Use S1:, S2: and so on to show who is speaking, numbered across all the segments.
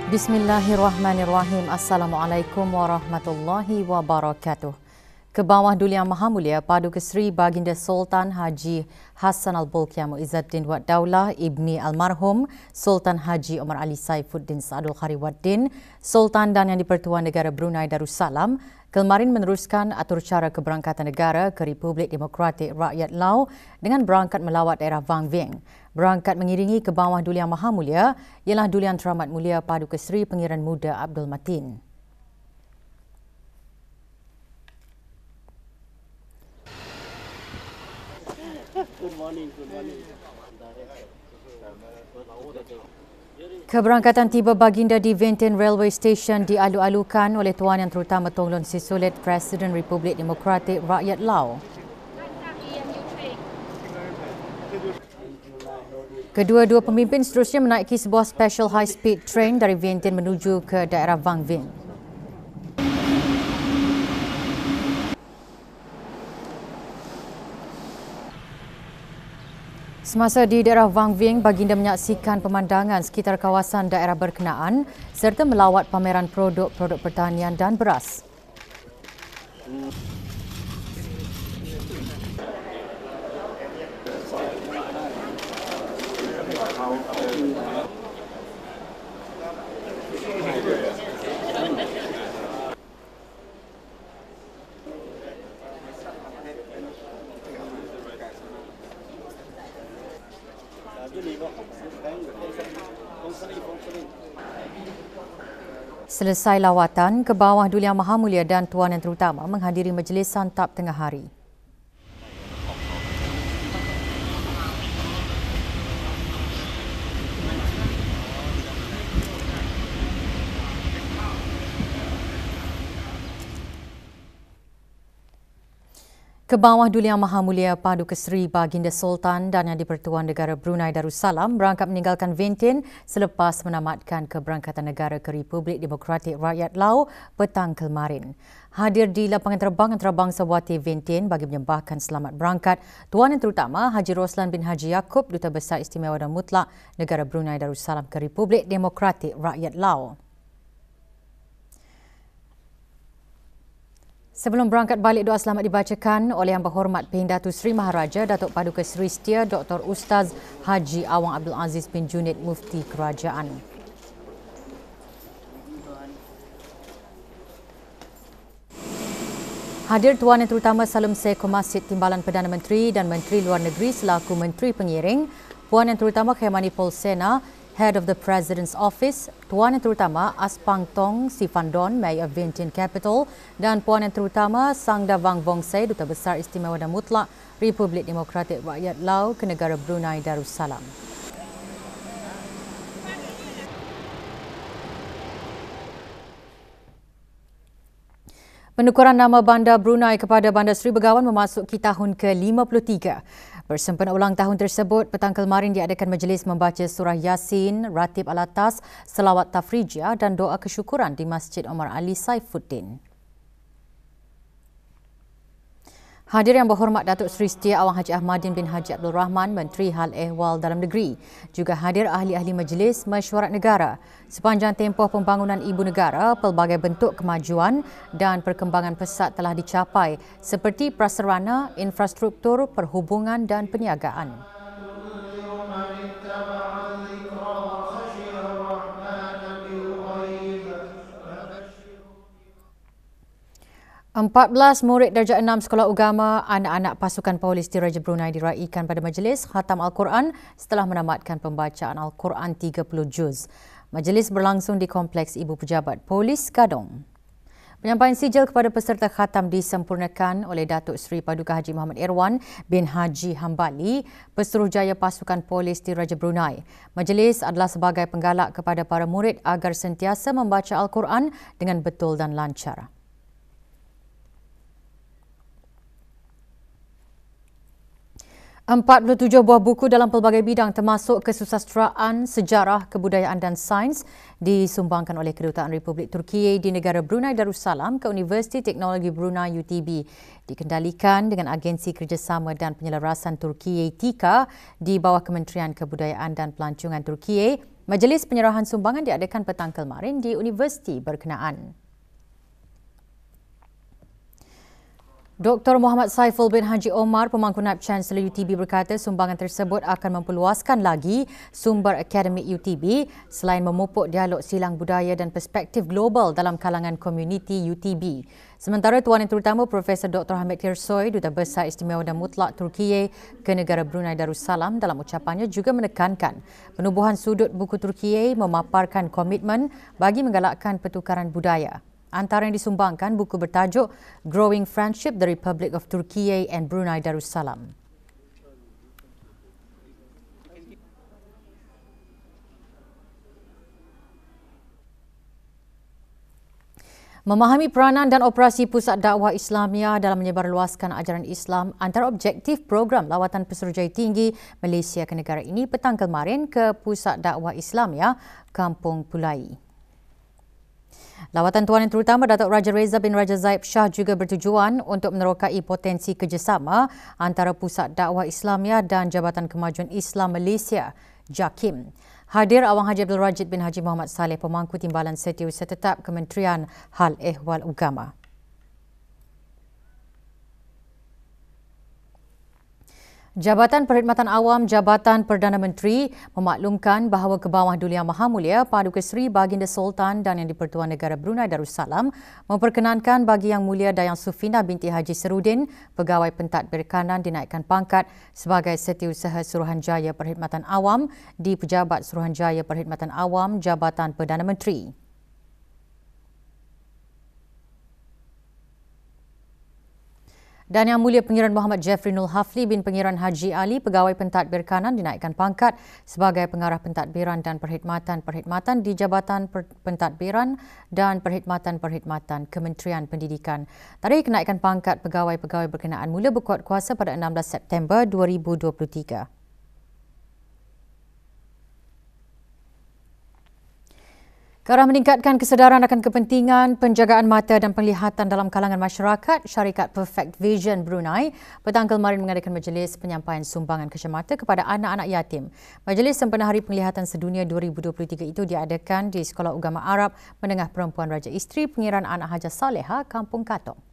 S1: Bismillahirrahmanirrahim. Assalamualaikum warahmatullahi wabarakatuh. Ke-Bawah Duli Yang Maha Mulia Paduka Seri Baginda Sultan Haji Hassan Al-Bolkiah Muizzaddin Wad Daulah Ibni Almarhum Sultan Haji Omar Ali Saifuddin Saadul Khari Waddin, Sultan dan Yang di-Pertuan Negara Brunei Darussalam kemarin meneruskan atur cara keberangkatan negara ke Republik Demokratik Rakyat Lao dengan berangkat melawat daerah Vang Vieng. Berangkat mengiringi Ke-Bawah Duli Yang Maha Mulia ialah Duli Yang Teramat Mulia Paduka Seri Pengiran Muda Abdul Matin. Keberangkatan tiba baginda di Vientiane Railway Station dialu-alukan oleh Tuan Yang Terutama Tun Lun Sisulit Presiden Republik Demokratik Rakyat Lao. Kedua-dua pemimpin seterusnya menaiki sebuah special high-speed train dari Vientiane menuju ke daerah Vang Vieng. Semasa di daerah Vang Vieng, baginda menyaksikan pemandangan sekitar kawasan daerah berkenaan serta melawat pameran produk-produk pertanian dan beras. Selesai lawatan, Ke-Bawah Duli Yang Maha Mulia dan Tuan Yang Terutama menghadiri majlis santap tengah hari. Ke-Bawah Duli Yang Maha Mulia Paduka Seri Baginda Sultan dan Yang di-Pertuan Negara Brunei Darussalam berangkat meninggalkan Vientiane selepas menamatkan keberangkatan negara ke Republik Demokratik Rakyat Lao petang kemarin. Hadir di lapangan terbang antarabangsa Wati Vientiane bagi menyembahkan selamat berangkat Tuan Yang Terutama Haji Roslan bin Haji Yaakob, Duta Besar Istimewa dan Mutlak Negara Brunei Darussalam ke Republik Demokratik Rakyat Lao. Sebelum berangkat balik, doa selamat dibacakan oleh Yang Berhormat Pendatu Seri Maharaja Datuk Paduka Seri Setia Dr. Ustaz Haji Awang Abdul Aziz bin Junid Mufti Kerajaan. Hadir Tuan Yang Terutama Salum Seko Masjid Timbalan Perdana Menteri dan Menteri Luar Negeri selaku Menteri Pengiring, Puan Yang Terutama Khemani Polsena, Head of the President's Office, Tuan Yang Terutama Aspang Tong Sifandon, Mayor of Vientiane Capital dan Puan Yang Terutama Sangda Wang Vongsei, Duta Besar Istimewa dan Mutlak Republik Demokratik Rakyat Lao ke negara Brunei Darussalam. Penukaran nama Bandar Brunei kepada Bandar Seri Begawan memasuki tahun ke-53. Bersempena ulang tahun tersebut, petang kemarin diadakan majlis membaca surah Yasin, Ratib Al-Atas, Selawat Tafrijah dan doa kesyukuran di Masjid Omar Ali Saifuddin. Hadir Yang Berhormat Datuk Seri Setia Awang Haji Ahmadin bin Haji Abdul Rahman, Menteri Hal Ehwal Dalam Negeri. Juga hadir ahli-ahli Majlis Mesyuarat Negara. Sepanjang tempoh pembangunan ibu negara, pelbagai bentuk kemajuan dan perkembangan pesat telah dicapai seperti prasarana, infrastruktur, perhubungan dan perniagaan. 14 murid darjah 6 Sekolah Ugama anak-anak pasukan polis di Raja Brunei diraikan pada majlis khatam Al-Quran setelah menamatkan pembacaan Al-Quran 30 juz. Majlis berlangsung di Kompleks Ibu Pejabat Polis Gadong. Penyampaian sijil kepada peserta khatam disempurnakan oleh Datuk Seri Paduka Haji Muhammad Irwan bin Haji Hambali, Pesuruhjaya Pasukan Polis di Raja Brunei. Majlis adalah sebagai penggalak kepada para murid agar sentiasa membaca Al-Quran dengan betul dan lancar. 47 buah buku dalam pelbagai bidang termasuk kesusasteraan, sejarah, kebudayaan dan sains disumbangkan oleh Kedutaan Republik Turkiye di negara Brunei Darussalam ke Universiti Teknologi Brunei UTB, dikendalikan dengan Agensi Kerjasama dan Penyelarasan Turkiye TIKA di bawah Kementerian Kebudayaan dan Pelancongan Turkiye. Majlis penyerahan sumbangan diadakan petang kemarin di universiti berkenaan. Dr. Muhammad Saiful bin Haji Omar, pemangku Naib Chancellor UTB berkata sumbangan tersebut akan memperluaskan lagi sumber akademik UTB selain memupuk dialog silang budaya dan perspektif global dalam kalangan komuniti UTB. Sementara Tuan Yang Terutama Profesor Dr. Hamid Tirsoy, Duta Besar Istimewa dan Mutlak Turkiye ke negara Brunei Darussalam dalam ucapannya juga menekankan penubuhan sudut buku Turkiye memaparkan komitmen bagi menggalakkan pertukaran budaya. Antara yang disumbangkan buku bertajuk Growing Friendship, The Republic of Turkiye and Brunei Darussalam. Memahami peranan dan operasi Pusat Dakwah Islamiah dalam menyebarluaskan ajaran Islam antara objektif program lawatan Pesuruhjaya Tinggi Malaysia ke negara ini petang kemarin ke Pusat Dakwah Islamiah Kampung Pulai. Lawatan Tuan Yang Terutama Datuk Raja Reza bin Raja Zaib Shah juga bertujuan untuk menerokai potensi kerjasama antara Pusat Dakwah Islamiah dan Jabatan Kemajuan Islam Malaysia, JAKIM. Hadir Awang Haji Abdul Rajid bin Haji Muhammad Saleh, Pemangku Timbalan Setiausaha Tetap Kementerian Hal Ehwal Ugama. Jabatan Perkhidmatan Awam Jabatan Perdana Menteri memaklumkan bahawa Kebawah Duli Yang Maha Mulia Paduka Seri Baginda Sultan dan Yang di-Pertuan Negara Brunei Darussalam memperkenankan bagi Yang Mulia Dayang Sufina binti Haji Serudin, Pegawai Pentadbir Kanan, dinaikkan pangkat sebagai Setiausaha Suruhanjaya Perkhidmatan Awam di Pejabat Suruhanjaya Perkhidmatan Awam Jabatan Perdana Menteri. Dan Yang Mulia Pengiran Muhammad Jeffrey Nul Hafli bin Pengiran Haji Ali, Pegawai Pentadbir Kanan, dinaikkan pangkat sebagai Pengarah Pentadbiran dan Perkhidmatan di Jabatan Pentadbiran dan Perkhidmatan Kementerian Pendidikan. Tarikh kenaikan pangkat pegawai-pegawai berkenaan mula berkuat kuasa pada 16 September 2023. Ke arah meningkatkan kesedaran akan kepentingan penjagaan mata dan penglihatan dalam kalangan masyarakat, syarikat Perfect Vision Brunei petang kemarin mengadakan majlis penyampaian sumbangan kacamata kepada anak-anak yatim. Majlis sempena Hari Penglihatan Sedunia 2023 itu diadakan di Sekolah Ugama Arab Menengah Perempuan Raja Isteri Pengiran Anak Hajah Saleha, Kampung Katong.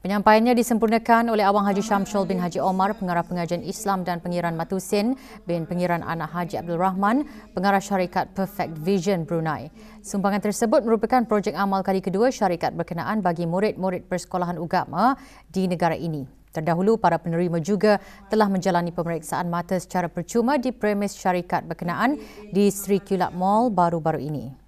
S1: Penyampaiannya disempurnakan oleh Awang Haji Syamsul bin Haji Omar, Pengarah Pengajian Islam dan Pengiran Matusin bin Pengiran Anak Haji Abdul Rahman, Pengarah Syarikat Perfect Vision Brunei. Sumbangan tersebut merupakan projek amal kali kedua syarikat berkenaan bagi murid-murid persekolahan agama di negara ini. Terdahulu, para penerima juga telah menjalani pemeriksaan mata secara percuma di premis syarikat berkenaan di Sri Kulap Mall baru-baru ini.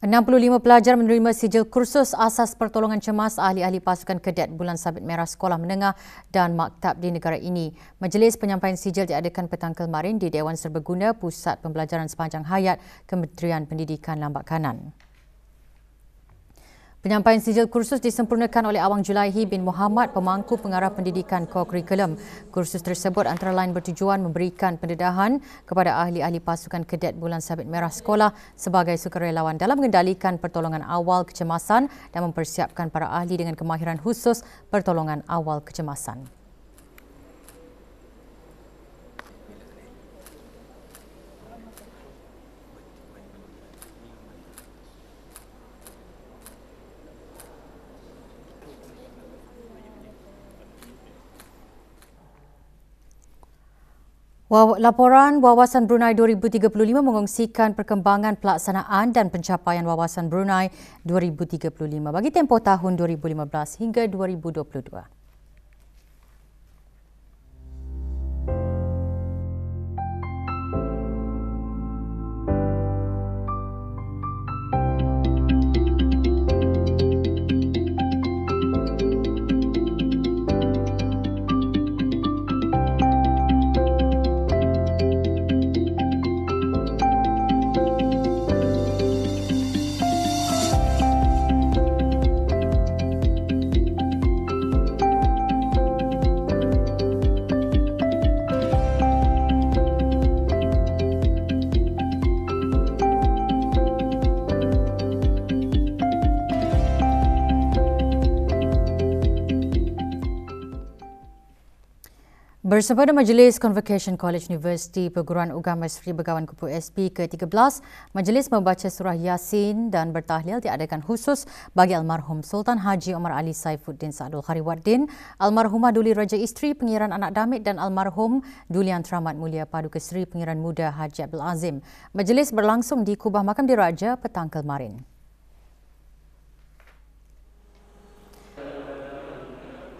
S1: 65 pelajar menerima sijil kursus asas pertolongan cemas ahli-ahli pasukan Kedet Bulan Sabit Merah Sekolah Menengah dan Maktab di negara ini. Majlis penyampaian sijil diadakan petang kemarin di Dewan Serbaguna Pusat Pembelajaran Sepanjang Hayat Kementerian Pendidikan Lambak Kanan. Penyampaian sijil kursus disempurnakan oleh Awang Julaihi bin Muhammad, Pemangku Pengarah Pendidikan Kurikulum. Kursus tersebut antara lain bertujuan memberikan pendedahan kepada ahli-ahli pasukan Kedet Bulan Sabit Merah Sekolah sebagai sukarelawan dalam mengendalikan pertolongan awal kecemasan dan mempersiapkan para ahli dengan kemahiran khusus pertolongan awal kecemasan. Laporan Wawasan Brunei 2035 mengongsikan perkembangan pelaksanaan dan pencapaian Wawasan Brunei 2035 bagi tempoh tahun 2015 hingga 2022. Bersempena Majlis Convocation College Universiti Perguruan Agama Sri Begawan Kupu SB ke-13, Majlis membaca surah Yasin dan bertahlil diadakan khusus bagi almarhum Sultan Haji Omar Ali Saifuddin Saadul Khariwaddin, almarhumah Duli Raja Isteri Pengiran Anak Damit dan almarhum Duli Yang Teramat Mulia Paduka Seri Pengiran Muda Haji Abdul Azim. Majlis berlangsung di Kubah Makam Diraja petang kemarin.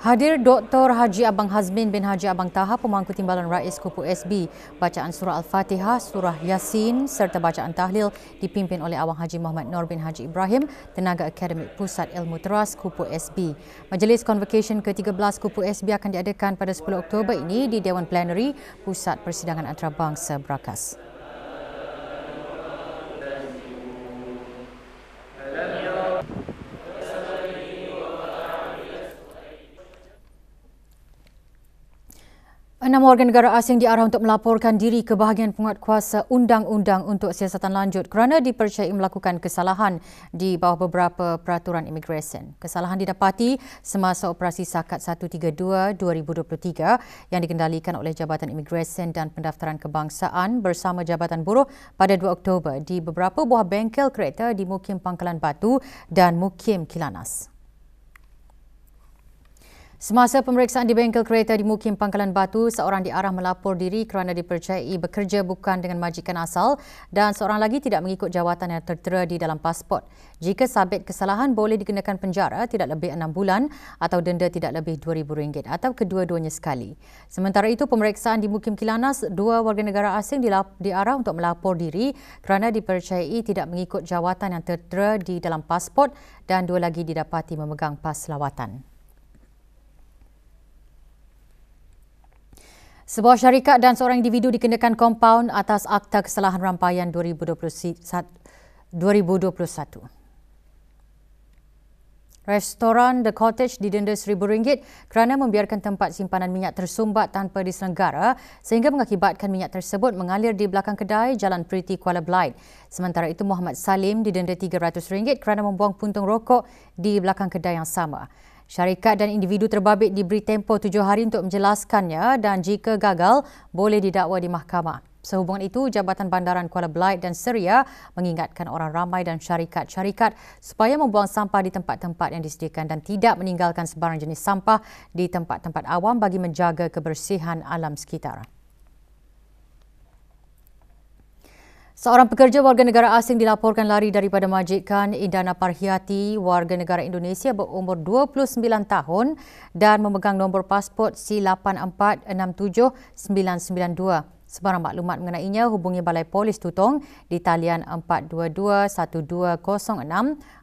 S1: Hadir Dr. Haji Abang Hazmin bin Haji Abang Taha, Pemangku Timbalan Rais Kupu SB. Bacaan surah Al-Fatihah, surah Yasin serta bacaan tahlil dipimpin oleh Awang Haji Muhammad Nur bin Haji Ibrahim, Tenaga Akademik Pusat Ilmu Teras Kupu SB. Majlis Convocation ke-13 Kupu SB akan diadakan pada 10 Oktober ini di Dewan Plenary Pusat Persidangan Antarabangsa Brakas. Enam warga negara asing diarah untuk melaporkan diri ke bahagian penguatkuasa undang-undang untuk siasatan lanjut kerana dipercayai melakukan kesalahan di bawah beberapa peraturan imigresen. Kesalahan didapati semasa operasi Sakat 132-2023 yang dikendalikan oleh Jabatan Imigresen dan Pendaftaran Kebangsaan bersama Jabatan Buruh pada 2 Oktober di beberapa buah bengkel kereta di Mukim Pangkalan Batu dan Mukim Kilanas. Semasa pemeriksaan di bengkel kereta di Mukim Pangkalan Batu, seorang diarah melapor diri kerana dipercayai bekerja bukan dengan majikan asal dan seorang lagi tidak mengikut jawatan yang tertera di dalam pasport. Jika sabit kesalahan, boleh dikenakan penjara tidak lebih 6 bulan atau denda tidak lebih RM2,000 atau kedua-duanya sekali. Sementara itu, pemeriksaan di Mukim Kilanas, dua warga negara asing diarah untuk melapor diri kerana dipercayai tidak mengikut jawatan yang tertera di dalam pasport dan dua lagi didapati memegang pas lawatan. Sebuah syarikat dan seorang individu dikenakan kompaun atas Akta Kesalahan Rampaian 2021. Restoran The Cottage didenda RM1,000 kerana membiarkan tempat simpanan minyak tersumbat tanpa diselenggara sehingga mengakibatkan minyak tersebut mengalir di belakang kedai Jalan Priti Kuala Belait. Sementara itu, Muhammad Salim didenda RM300 kerana membuang puntung rokok di belakang kedai yang sama. Syarikat dan individu terbabit diberi tempoh 7 hari untuk menjelaskannya dan jika gagal, boleh didakwa di mahkamah. Sehubungan itu, Jabatan Bandaran Kuala Belait dan Seria mengingatkan orang ramai dan syarikat-syarikat supaya membuang sampah di tempat-tempat yang disediakan dan tidak meninggalkan sebarang jenis sampah di tempat-tempat awam bagi menjaga kebersihan alam sekitar. Seorang pekerja warga negara asing dilaporkan lari daripada majikan Indana Parhiati, warga negara Indonesia berumur 29 tahun dan memegang nombor pasport C84679992. Sebarang maklumat mengenainya hubungi Balai Polis Tutong di talian 422-1206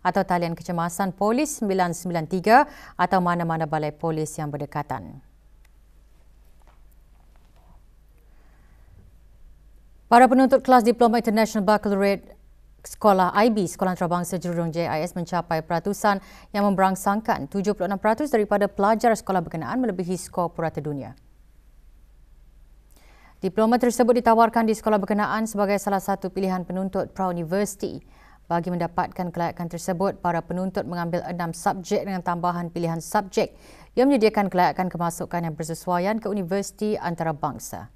S1: atau talian kecemasan Polis 993 atau mana-mana balai polis yang berdekatan. Para penuntut kelas Diploma International Baccalaureate Sekolah IB, Sekolah Antarabangsa Jurong JIS mencapai peratusan yang memberangsangkan 76% daripada pelajar sekolah berkenaan melebihi skor purata dunia. Diploma tersebut ditawarkan di sekolah berkenaan sebagai salah satu pilihan penuntut pra-universiti. Bagi mendapatkan kelayakan tersebut, para penuntut mengambil 6 subjek dengan tambahan pilihan subjek yang menyediakan kelayakan kemasukan yang bersesuaian ke universiti antarabangsa.